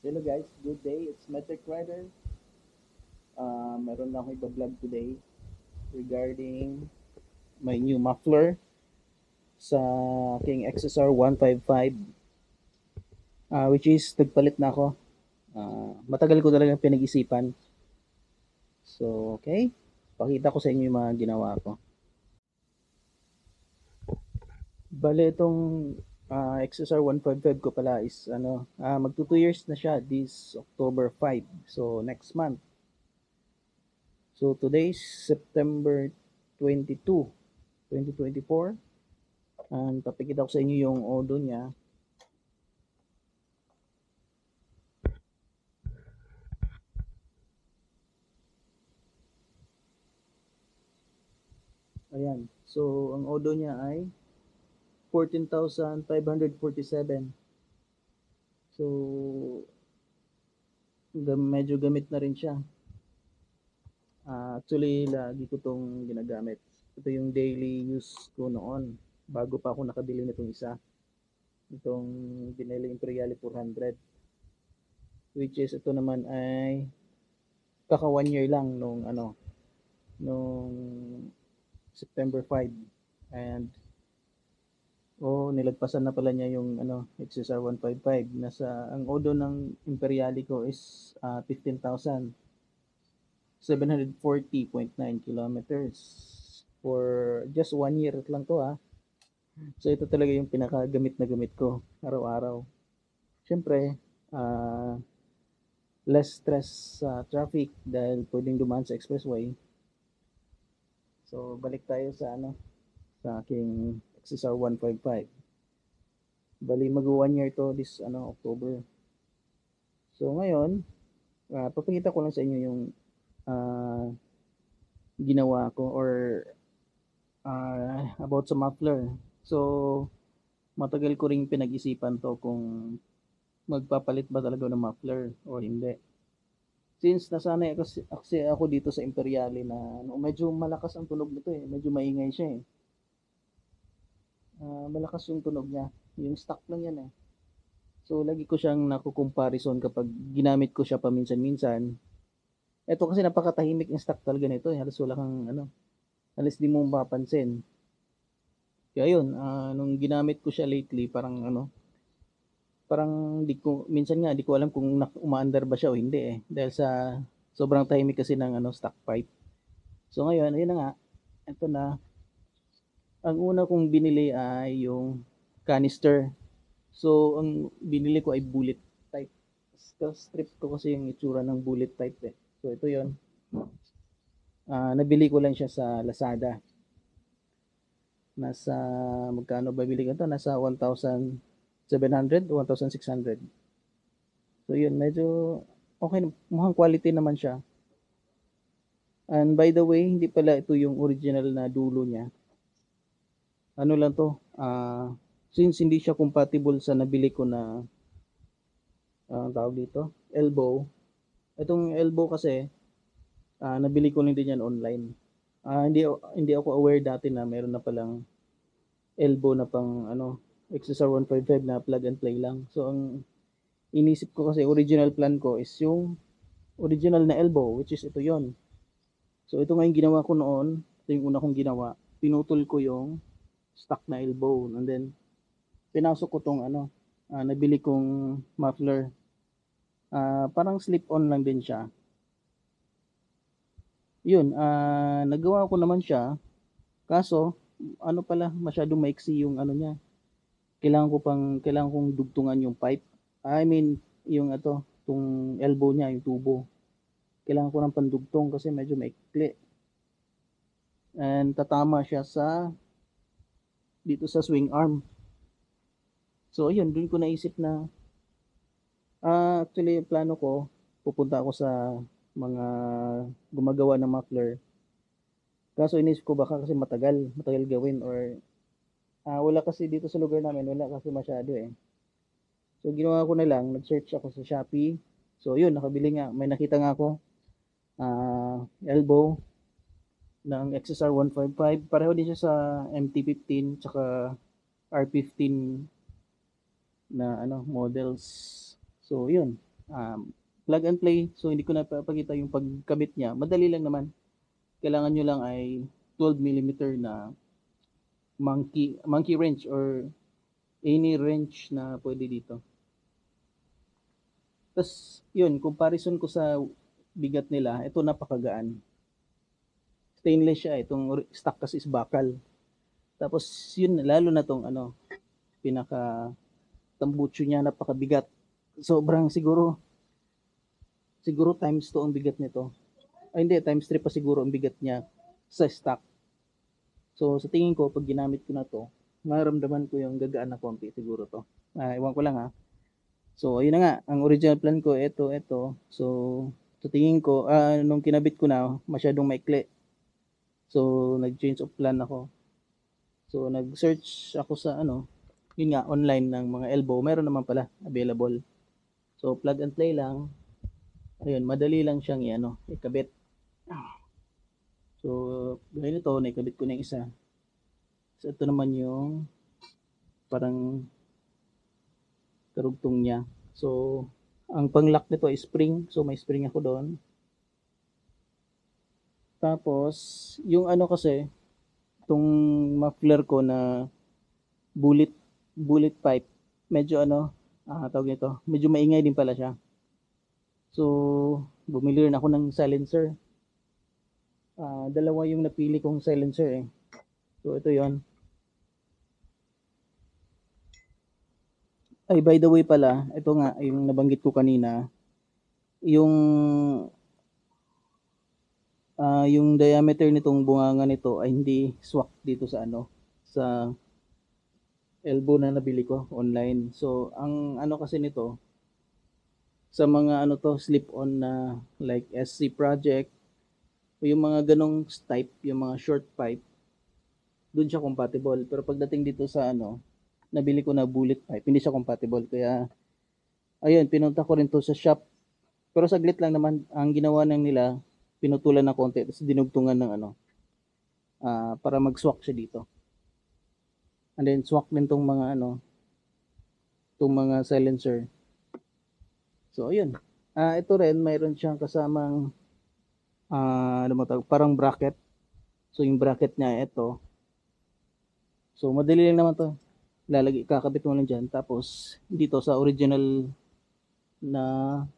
Hello guys, good day. It's Metric Rider. Meron na akong iba-vlog today regarding my new muffler sa King XSR 155 which is nagpalit na ako. Matagal ko talagang pinag-isipan. So, okay. Pakita ko sa inyo yung mga ginawa ko. Bale, itong XSR 155 ko pala is magto 2 years na siya this October 5. So, next month. So, today is September 22, 2024. And papakita ko sa inyo yung odo niya. Ayan. So, ang odo niya ay 14,547. So, medyo gamit na rin siya. Actually, lagi ko tong ginagamit. Ito yung daily use ko noon. Bago pa ako nakabili nitong isa. Itong Binelli Imperiale 400. Which is ito naman ay kaka 1 year lang nung September 5. And nilagpasan na pala niya yung XSR 155. Ang odo ng Imperiale ko is 15,740.9 kilometers for just 1 year lang to. So ito talaga yung pinakagamit na gamit ko araw-araw. Siyempre, less stress sa traffic dahil pwedeng dumaan sa expressway. So balik tayo sa aking XSR 155. Bali mag 1 year to this October. So ngayon, papakita ko lang sa inyo yung uh, ginawa ko or about sa muffler. So matagal ko ring pinag-isipan to kung magpapalit ba talaga ng muffler o hindi. Since nasanay kasi ako dito sa Imperiale na medyo malakas ang tunog nito medyo maingay siya malakas yung tunog niya. Yung stock lang yan So lagi ko siyang nakukomparison kapag ginamit ko siya paminsan-minsan. Ito kasi napakatahimik yung stock talaga nito Halos wala kang halos di mo mapapansin. Kaya yun, nung ginamit ko siya lately, parang minsan nga di ko alam kung umaandar ba siya o hindi dahil sa sobrang tahimik kasi ng stock pipe. So ngayon, ayun na nga, ito na. Ang una kong binili ay yung canister. So ang binili ko ay bullet type. Strip ko kasi yung itsura ng bullet type So ito yon. Nabili ko lang siya sa Lazada. Nasa magkano ba bili ko ito? Nasa 1,700 o 1,600. So yun, medyo okay, mukhang quality naman siya. And by the way, hindi pala ito yung original na dulo niya. Ano lang to, since hindi siya compatible sa nabili ko na tawag dito, elbow. Itong elbow kasi, nabili ko lang din yan online. Hindi ako aware dati na meron na palang elbow na pang XSR 155 na plug and play lang. So ang inisip ko kasi original plan ko is yung original na elbow, which is ito yon. So ito nga yung ginawa ko noon. Ito yung una kong ginawa. Pinutol ko yung stock na elbow. And then pinasok ko tong nabili kong muffler. Parang slip-on lang din siya. Yun, nagawa ko naman siya. Kaso, pala, masyadong maiksi yung niya. Kailangan kong dugtungan yung pipe. I mean, yung tong elbow niya, yung tubo. Kailangan ko ng pandugtong kasi medyo maikli. And tatama siya dito sa swing arm. So, ayun, dun ko naisip na, actually, plano ko, pupunta ako sa mga gumagawa ng muffler. Kaso inisip ko baka kasi matagal gawin or wala kasi dito sa lugar namin, wala kasi masyado So ginawa ko na lang, nag-search ako sa Shopee. So yun, nakabili nga, may nakita nga ako elbow ng XSR 155. Pareho din siya sa MT-15 tsaka R15 na models. So yun, Plug and play. So hindi ko na papakita yung pagkabit niya. Madali lang naman. Kailangan nyo lang ay 12 mm na monkey wrench or any wrench na pwede dito. Tapos yun, comparison ko sa bigat nila, ito napakagaan. Stainless siya, itong stock kasi is bakal. Tapos yun, lalo na tong pinaka tambucho niya, napakabigat. Sobrang siguro times 2 ang bigat nito. Ay hindi, times 3 pa siguro ang bigat niya sa stock. So sa tingin ko, pag ginamit ko na to, maramdaman ko yung gagaan na konti siguro to. Iwan ko lang ha. So ayun na nga, ang original plan ko, ito. So sa tingin ko, nung kinabit ko na, masyadong maikli. So nag-change of plan ako. So nag-search ako sa yun nga, online ng mga elbow. Meron naman pala available. So plug and play lang. Ayun, madali lang siyang ikabit. So gaya nito, naikabit ko na yung isa. So ito naman yung parang karugtong niya. So ang pang-lock nito ay spring. So may spring ako doon. Tapos yung kasi, itong muffler ko na bullet pipe, medyo tawag nito, medyo maingay din pala siya. So bumili rin ako ng silencer. Dalawa yung napili kong silencer eh. So ito yon. Ay, by the way pala, ito nga yung nabanggit ko kanina, yung yung diameter nitong bunganga nito ay hindi swak dito sa sa elbow na nabili ko online. So ang kasi nito, sa mga to, slip-on na like SC Project, o yung mga ganong type, yung mga short pipe, doon siya compatible. Pero pagdating dito sa nabili ko na bullet pipe, hindi siya compatible. Kaya ayun, pinunta ko rin to sa shop. Pero saglit lang naman, ang ginawa nang nila, pinutulan na konti, tapos dinugtungan ng para mag-swak siya dito. And then swak din tong mga tong mga silencer. So ayun. Ito rin, mayroon siyang kasamang parang bracket. So yung bracket niya ito. So madali lang naman to. Kakabit mo lang dyan. Tapos dito sa original na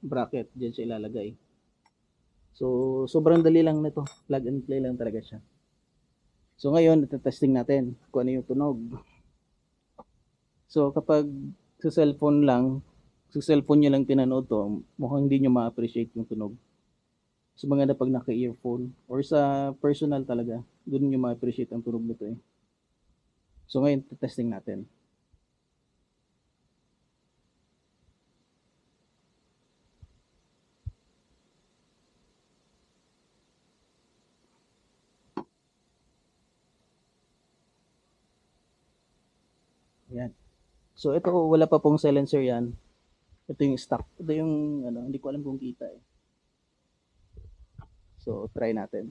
bracket, dyan siya ilalagay. So sobrang dali lang nito. Plug and play lang talaga siya. So ngayon, testing natin kung ano yung tunog. So kapag sa cellphone nyo lang pinanood to, mukhang hindi nyo ma-appreciate yung tunog. So maganda pag naka-earphone or sa personal talaga, doon nyo ma-appreciate ang tunog nito eh. So ngayon, testing natin. Ayan. So ito, wala pa pong silencer yan. Ito yung stock. Ito yung hindi ko alam kung kita eh. So try natin.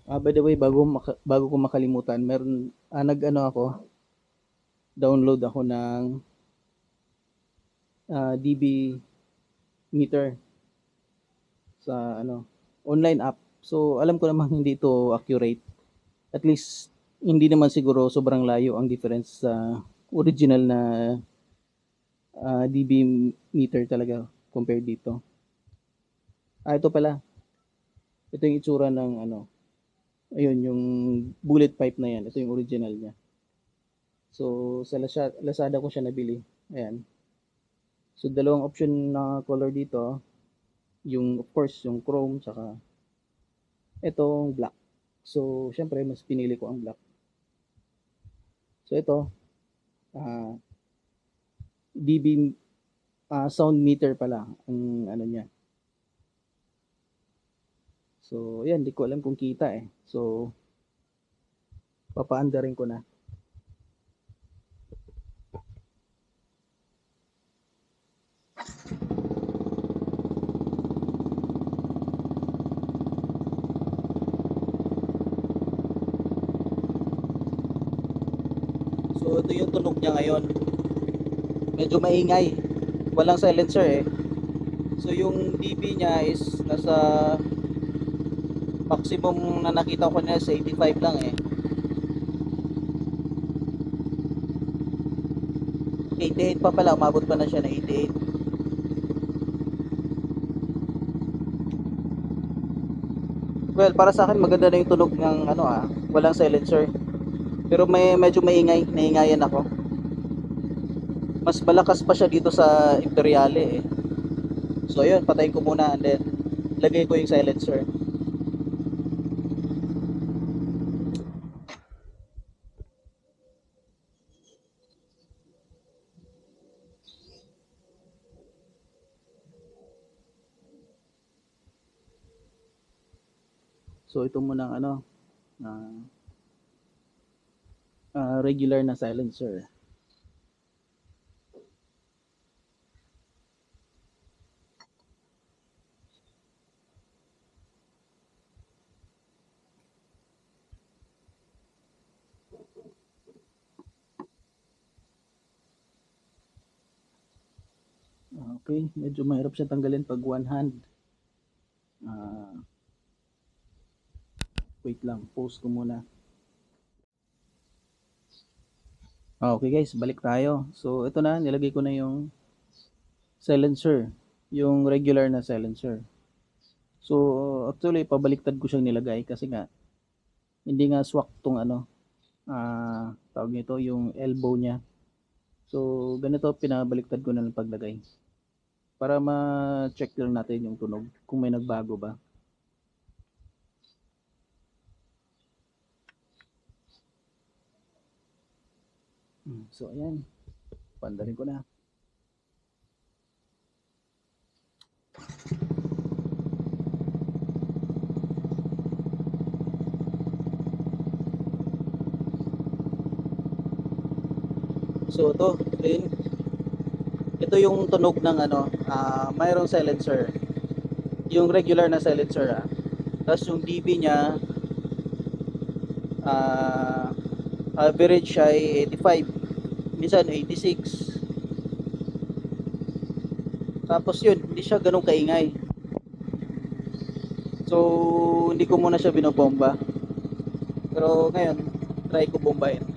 By the way, bago ko makalimutan, meron ako, download ako ng dB meter sa online app. So alam ko namang hindi ito accurate. At least hindi naman siguro sobrang layo ang difference sa original na dB meter talaga compared dito. Ito pala. Ito yung itsura ng ayun, yung bullet pipe na yan. Ito yung original niya. So sa Lazada ko siya nabili. Ayan. So dalawang option na color dito. Yung of course yung chrome saka itong black. So syempre mas pinili ko ang black. So ito dB sound meter pala ang niya. So yan, di ko alam kung kita eh. So papaanda rin ko na. So ito yung tunog niya ngayon. Medyo maingay. Walang silencer eh. So yung dB niya is nasa maximum na nakita ko niya sa 85 lang eh. 88 pa pala, umabot pa na siya na 88. Well, para sa akin maganda na yung tunog ng walang silencer. Pero medyo naingayan ako. Mas malakas pa siya dito sa Imperiale eh. So ayun, patayin ko muna and then lagay ko yung silencer. So ito muna ang regular na silencer. Okay, medyo mahirap siya tanggalin pag one hand. Wait lang, pause ko muna. Okay guys, balik tayo. So ito na, nilagay ko na yung silencer, yung regular na silencer. So actually pabaliktad ko siyang nilagay kasi nga hindi nga swak tong tawag nito yung elbow niya. So ganito pinabaliktad ko na ng paglagay para ma-check lang natin yung tunog kung may nagbago ba. So ayan, pandarin ko na. So ito yung tunog ng mayroong silencer. Yung regular na silencer Tapos yung dB niya average ay 85. Minsan 86. Tapos yun, hindi siya ganun kaingay. So hindi ko muna siya binobomba. Pero ngayon, try ko bombahin.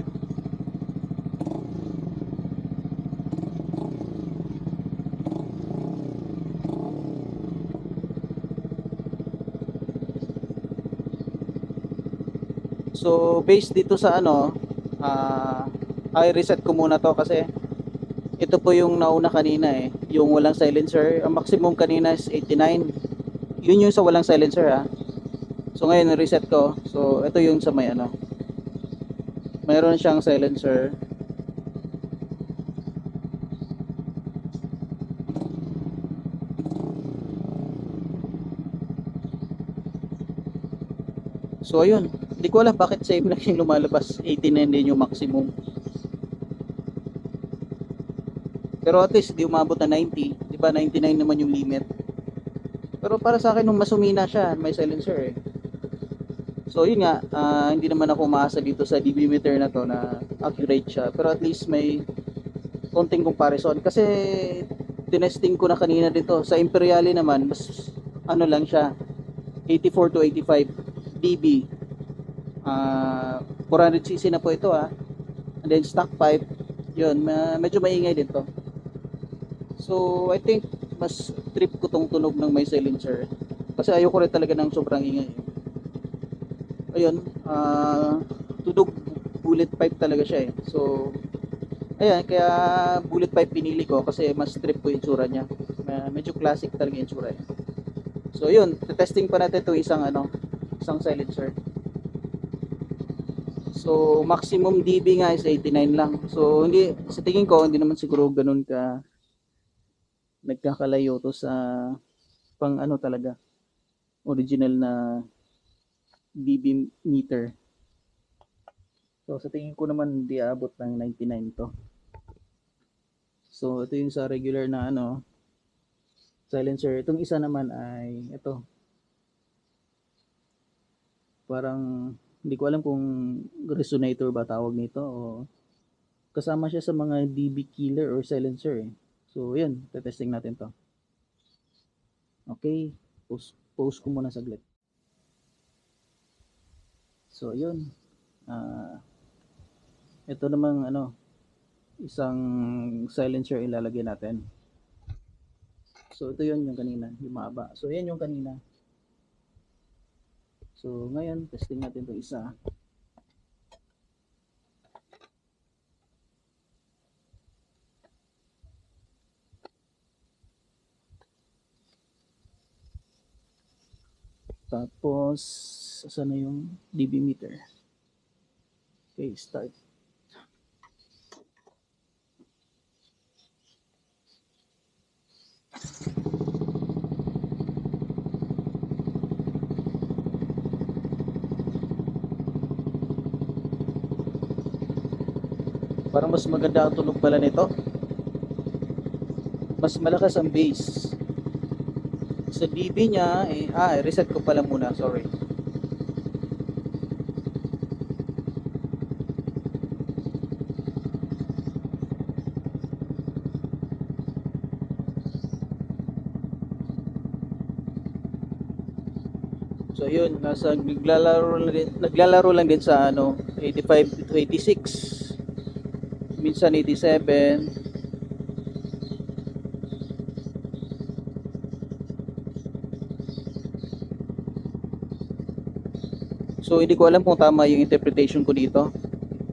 So based dito sa I reset ko muna to kasi ito po yung nauna kanina eh, yung walang silencer. Ang maximum kanina is 89. Yun yung sa walang silencer. So ngayon reset ko. So ito yung sa may mayroon siyang silencer. So ayun, hindi ko alam bakit same lang yung lumalabas. 89 din yung maximum. Pero at least di umabot na 90. Di ba 99 naman yung limit. Pero para sa akin nung masumina siya, may silencer eh. So yun nga, hindi naman ako umaasa dito sa dB meter na to na accurate siya. Pero at least may konting comparison. Kasi tinesting ko na kanina dito. Sa Imperiale naman, mas lang siya, 84 to 85 dB. 400cc na po ito And then stock pipe, yun, medyo maingay dito. So I think mas trip ko tong tunog ng may silencer. Kasi ayoko rin talaga ng sobrang ingay. Ayun, tunog bullet pipe talaga siya eh. So ayan, kaya bullet pipe pinili ko kasi mas trip ko yung itsura niya. Medyo classic talaga yung itsura eh. So yun, testing pa natin itong isang silencer. So maximum dB nga is 89 lang. So hindi, sa tingin ko hindi naman siguro ganun ka nagkakalayo to sa pang talaga original na dB meter. So sa tingin ko naman hindi aabot ng 99 to. So ito yung sa regular na silencer. Itong isa naman ay ito. Parang hindi ko alam kung resonator ba tawag nito o kasama siya sa mga DB killer or silencer eh. So, yun, testing natin to. Okay, pause ko muna saglit. So, yun. Ito namang isang silencer ilalagay natin. So, ito yun yung kanina, yung mahaba. So, yan yung kanina. So, ngayon, testing natin ito isa. Tapos, saan na yung dB meter? Okay, start. Parang mas maganda ang tunog pala nito. Mas malakas ang bass. Sa dB niya, reset ko pala muna, sorry. So yun, naglalaro lang din sa 85 to 86. Minsan 87. So hindi ko alam kung tama yung interpretation ko dito.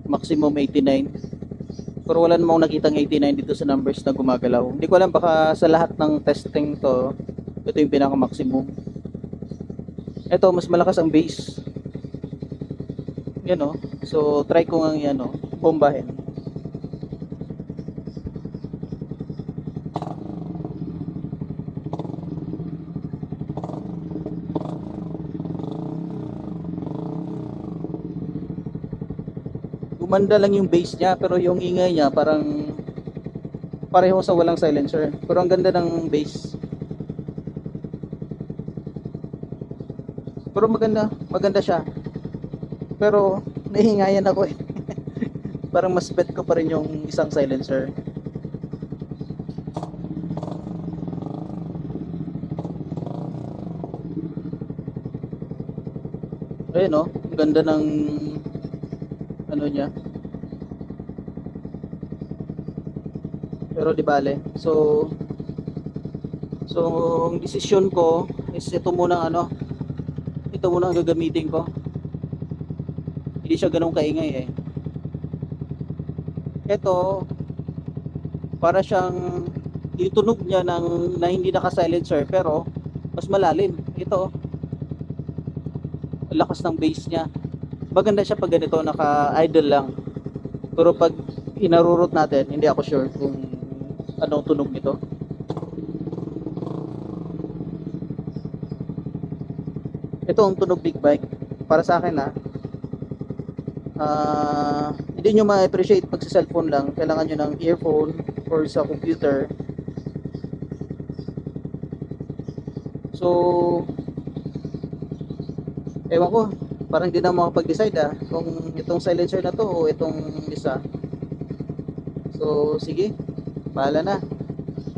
Maximum 89. Pero wala namang nakitang 89 dito sa numbers na gumagalaw. Hindi ko alam, baka sa lahat ng testing to, ito yung pinaka maximum. Ito, mas malakas ang bass. Yan o. So try ko nga yan bombahin. Gumanda lang yung bass niya, pero yung ingay niya parang pareho sa walang silencer. Pero ang ganda ng bass. Pero maganda siya. Pero nahihingayan ako eh. Parang mas bet ko pa rin yung isang silencer. Ayun ang ganda ng niya. Pero di bale. So ang desisyon ko is ito muna ito muna ang gagamitin ko. Hindi siya ganun kaingay eh. Ito para siyang yung tunog niya na hindi naka-silencer pero mas malalim. Ito lakas ng bass niya. Maganda siya pag ganito naka-idle lang. Pero pag inarurot natin, hindi ako sure kung anong tunog nito. Ito ang tunog big bike. Para sa akin hindi nyo ma-appreciate pag sa cellphone lang. Kailangan nyo ng earphone or sa computer. So, ewan ko, parang hindi na makapag-decide kung itong silencer na to o itong isa. So, sige, bahala na.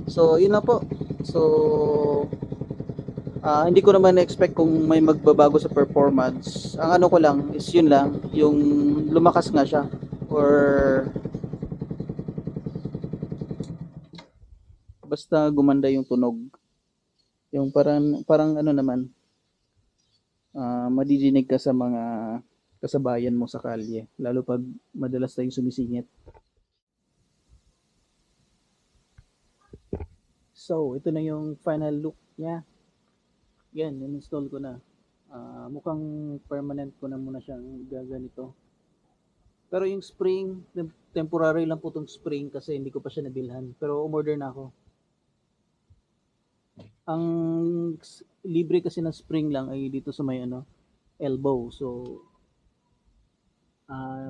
So, yun na po. So, hindi ko naman na-expect kung may magbabago sa performance. Ang ko lang is yun lang, yung lumakas nga siya or basta gumanda yung tunog. Yung parang naman, madidinig ka sa mga kasabayan mo sa kalye, lalo pag madalas tayong sumisingit. So, ito na yung final look niya. Yan, in-install ko na. Mukhang permanent ko na muna siyang gaganito. Pero yung spring, temporary lang po itong spring kasi hindi ko pa siya nabilhan. Pero umorder na ako. Ang libre kasi ng spring lang ay dito sa may elbow. So,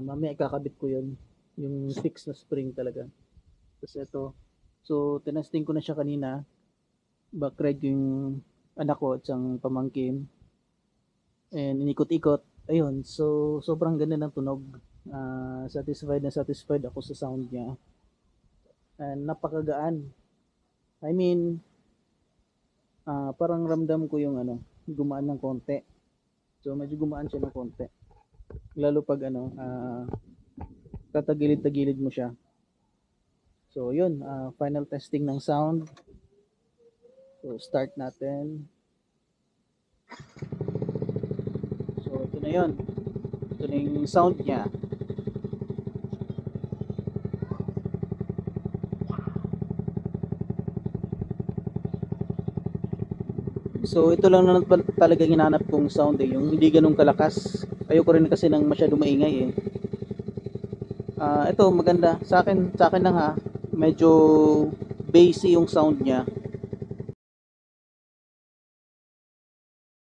mamaya kakabit ko yun. Yung fixed na spring talaga. Tapos ito. So, tinesting ko na siya kanina. Backride yung anak ko at siyang pamangkin. And inikot-ikot. Ayun. So, sobrang ganda ng tunog. Satisfied na satisfied ako sa sound niya. And napakagaan. I mean, parang ramdam ko yung ano, gumaan ng konti. So medyo gumaan siya ng konti. Lalo pag ano, tatagilid-tagilid mo siya. So yun, final testing ng sound. So start natin. So ito na yun. Ito na yung sound niya. So ito lang na talaga hinanap kong sound eh, yung hindi ganun kalakas. Ayoko rin kasi ng masyado maingay eh. Ito maganda sa akin lang ha. Medyo bassy yung sound niya.